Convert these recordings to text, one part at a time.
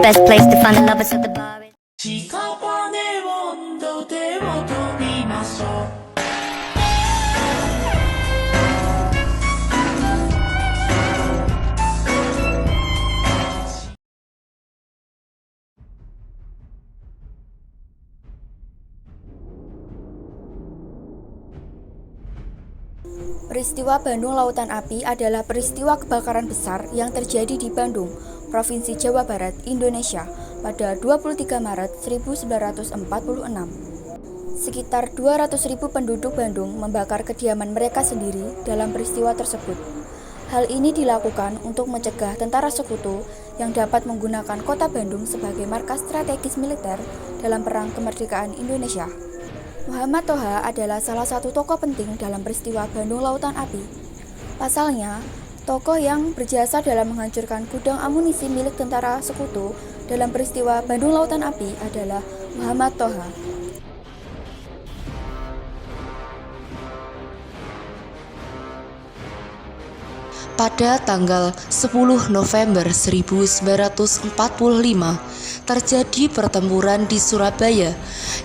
best place to find the lovers at the bar. 屍温度でも飛びましょう Peristiwa Bandung Lautan Api adalah peristiwa kebakaran besar yang terjadi di Bandung, Provinsi Jawa Barat, Indonesia pada 23 Maret 1946. Sekitar 200.000 penduduk Bandung membakar kediaman mereka sendiri dalam peristiwa tersebut. Hal ini dilakukan untuk mencegah tentara sekutu yang dapat menggunakan kota Bandung sebagai markas strategis militer dalam Perang Kemerdekaan Indonesia. Muhammad Toha adalah salah satu tokoh penting dalam peristiwa Bandung Lautan Api. Pasalnya, tokoh yang berjasa dalam menghancurkan gudang amunisi milik tentara sekutu dalam peristiwa Bandung Lautan Api adalah Muhammad Toha. Pada tanggal 10 November 1945, terjadi pertempuran di Surabaya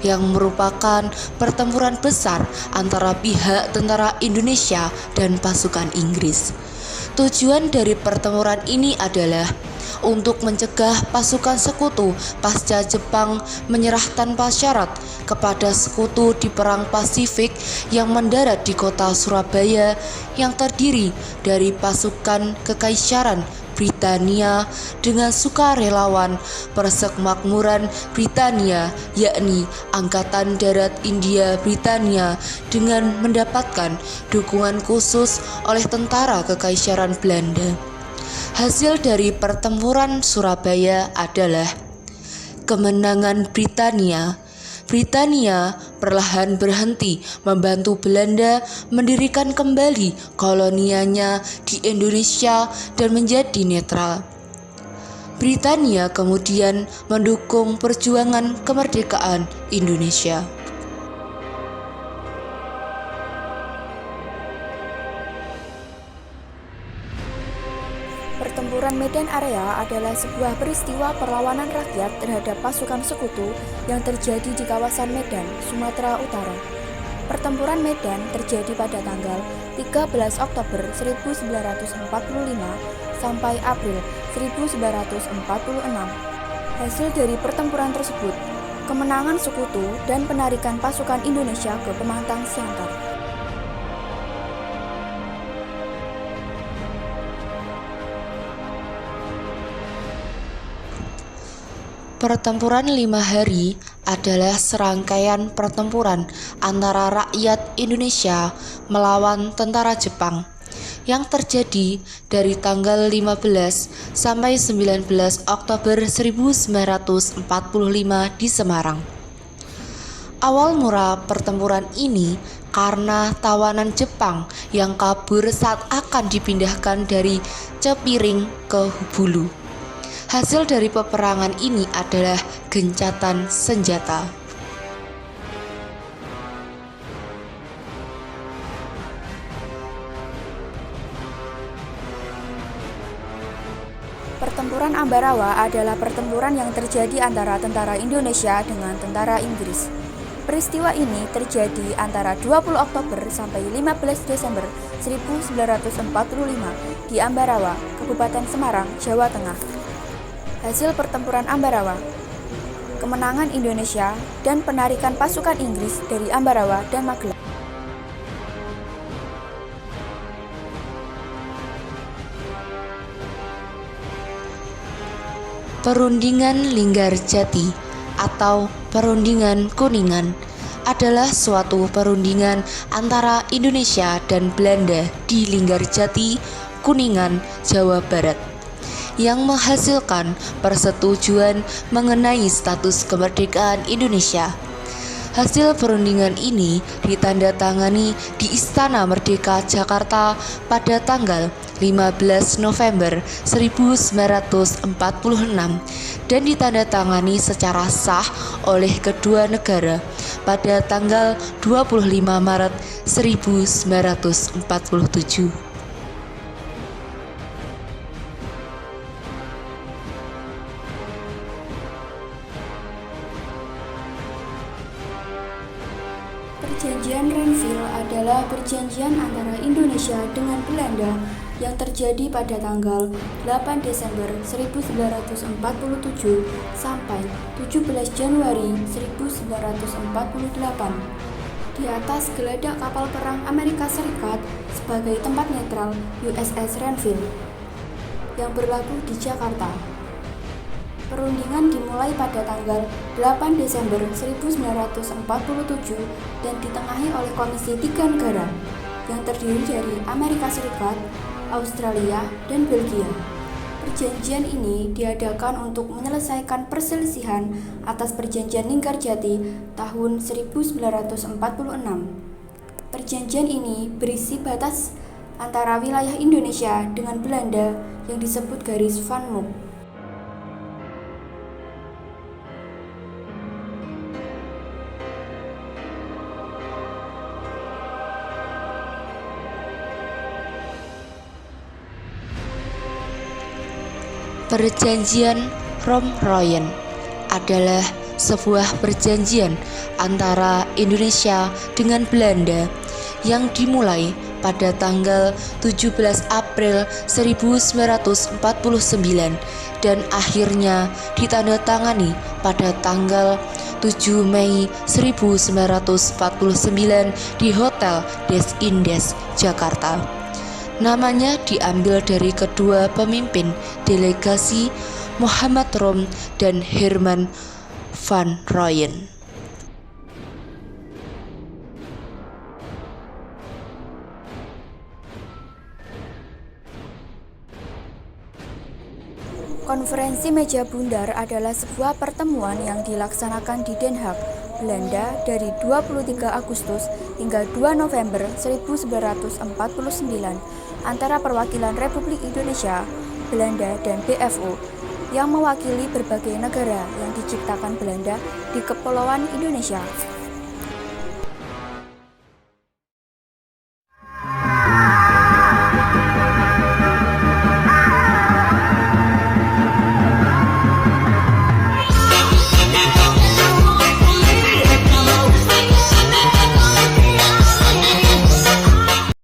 yang merupakan pertempuran besar antara pihak tentara Indonesia dan pasukan Inggris. Tujuan dari pertempuran ini adalah untuk mencegah pasukan sekutu pasca Jepang menyerah tanpa syarat kepada sekutu di Perang Pasifik yang mendarat di kota Surabaya yang terdiri dari pasukan Kekaisaran Britania dengan sukarelawan Persemakmuran Britania, yakni Angkatan Darat India Britania, dengan mendapatkan dukungan khusus oleh tentara Kekaisaran Belanda. Hasil dari pertempuran Surabaya adalah kemenangan Britania. Britania perlahan berhenti membantu Belanda mendirikan kembali kolonianya di Indonesia dan menjadi netral. Britania kemudian mendukung perjuangan kemerdekaan Indonesia. Pertempuran Medan Area adalah sebuah peristiwa perlawanan rakyat terhadap pasukan sekutu yang terjadi di kawasan Medan, Sumatera Utara. Pertempuran Medan terjadi pada tanggal 13 Oktober 1945 sampai April 1946. Hasil dari pertempuran tersebut, kemenangan sekutu dan penarikan pasukan Indonesia ke Pemantang Siantar. Pertempuran 5 hari adalah serangkaian pertempuran antara rakyat Indonesia melawan tentara Jepang yang terjadi dari tanggal 15 sampai 19 Oktober 1945 di Semarang. Awal mula pertempuran ini karena tawanan Jepang yang kabur saat akan dipindahkan dari Cepiring ke Hubulu. Hasil dari peperangan ini adalah gencatan senjata. Pertempuran Ambarawa adalah pertempuran yang terjadi antara tentara Indonesia dengan tentara Inggris. Peristiwa ini terjadi antara 20 Oktober sampai 15 Desember 1945 di Ambarawa, Kabupaten Semarang, Jawa Tengah. Hasil pertempuran Ambarawa, kemenangan Indonesia dan penarikan pasukan Inggris dari Ambarawa dan Magelang. Perundingan Linggarjati atau Perundingan Kuningan adalah suatu perundingan antara Indonesia dan Belanda di Linggarjati, Kuningan, Jawa Barat, yang menghasilkan persetujuan mengenai status kemerdekaan Indonesia. Hasil perundingan ini ditandatangani di Istana Merdeka Jakarta pada tanggal 15 November 1946 dan ditandatangani secara sah oleh kedua negara pada tanggal 25 Maret 1947. Perjanjian antara Indonesia dengan Belanda yang terjadi pada tanggal 8 Desember 1947 sampai 17 Januari 1948 di atas geladak kapal perang Amerika Serikat sebagai tempat netral USS Renville yang berlabuh di Jakarta. Perundingan dimulai pada tanggal 8 Desember 1947 dan ditengahi oleh Komisi 3 negara yang terdiri dari Amerika Serikat, Australia, dan Belgia. Perjanjian ini diadakan untuk menyelesaikan perselisihan atas Perjanjian Linggarjati tahun 1946. Perjanjian ini berisi batas antara wilayah Indonesia dengan Belanda yang disebut garis Van Mook. Perjanjian Roem-Royen adalah sebuah perjanjian antara Indonesia dengan Belanda yang dimulai pada tanggal 17 April 1949 dan akhirnya ditandatangani pada tanggal 7 Mei 1949 di Hotel Des Indes, Jakarta. Namanya diambil dari kedua pemimpin delegasi, Muhammad Roem dan Herman van Rooyen. Konferensi Meja Bundar adalah sebuah pertemuan yang dilaksanakan di Den Haag, Belanda dari 23 Agustus hingga 2 November 1949 antara perwakilan Republik Indonesia, Belanda, dan BFO yang mewakili berbagai negara yang diciptakan Belanda di Kepulauan Indonesia.